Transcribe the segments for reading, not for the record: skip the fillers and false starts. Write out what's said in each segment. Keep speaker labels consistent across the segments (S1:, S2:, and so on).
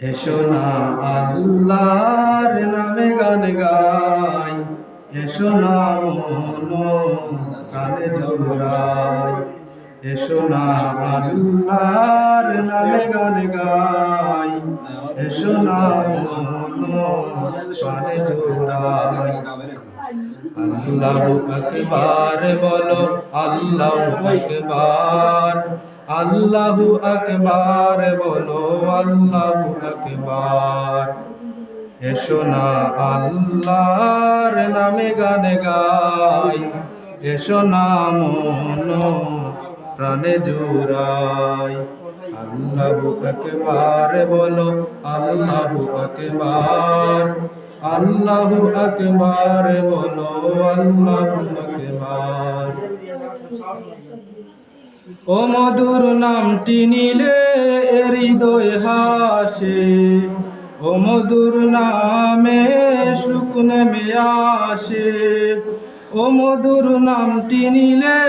S1: এসো না আল্লাহর নামে গান গাই, এসো না মন কানে জোড়াই। এসো না আল্লাহর নামে গান গাই, এসো না মন কানে জোড়াই। আল্লাহু আকবার বলো, আল্লাহু আকবার, আল্লাহু আকবার বলো, আল্লাহু আকবার। এসো না আল্লাহর নামে গান গাই, এসো না মন প্রাণে জোড়াই। আল্লাহু আকবার বলো, আল্লাহু আকবার, আল্লাহু আকবার বলো, আল্লাহু আকবার। ও মধুর নামটি নিলে হৃদয় হাসে, ও মধুর নামে সুখ নেমে আসে। ও মধুর নামটি নিলে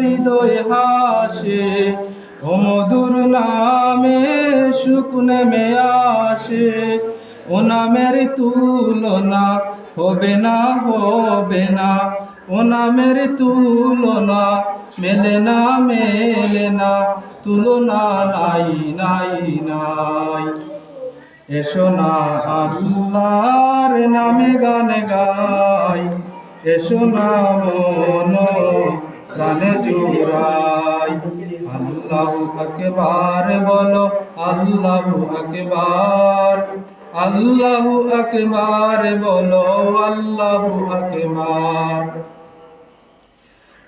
S1: হৃদয় হাসে, ও মধুর নামে সুখ নেমে আসে। ও নামের তুলনা হবে না, হবে না, ও নামের তুলনা মেলে না, মেলে না, তুলনা নাই, নাই, নাই। এসো না আল্লাহর নামে গান গাই, এসো না মন প্রাণে জোড়াই। আল্লাহু আকবার বলো, আল্লাহু আকবার, আল্লাহু আকবার বলো, আল্লাহু আকবার।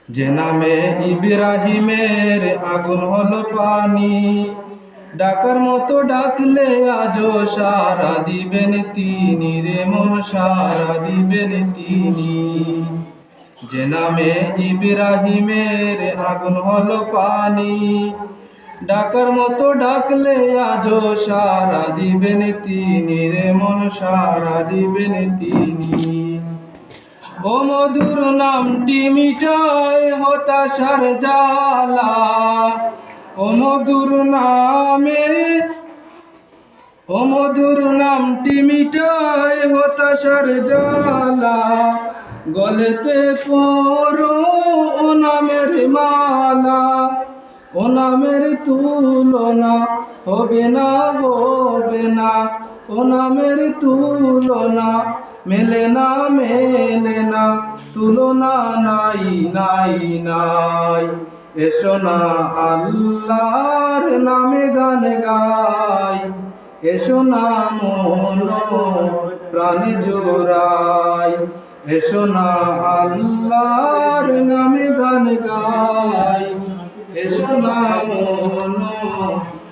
S1: যে নামে ইব্রাহিমের আগুন হলো পানি, ডাকার মতো ডাকলে আজও সারা দিবেন তিনি রে মন, সারা দিবেন তিনি। যে নামে ইব্রাহিমের আগুন হলো পানি, ডাকার মতো ডাকলে আজও সারা দিবেন তিনি রে মন, সারা দিবেন তিনি। ও মধুর নামটি মিটায় হতাশার জ্বালা, ও মধুর নামে, ও মধুর নামটি মিটায় হতাশার জ্বালা। গলেতে পরো ও নামের মালা, ও নামের তুলনা হবে না, হবে না, ও নামের তুলনা মেলে না, মেলে না, তুলনা নাই, নাই, নাই। এসো না আল্লাহর নামে গান গাই, এসো না মন প্রাণে জোড়াই। এসো না আল্লাহর নামে গান গাই, এসো না মন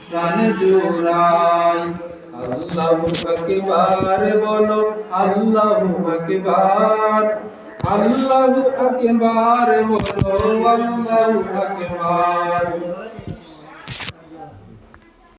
S1: প্রাণে জোড়াই। আল্লাহু আকবার বলো, আল্লাহু আকবার, আল্লাহু আকবার বলো, আল্লাহু আকবার।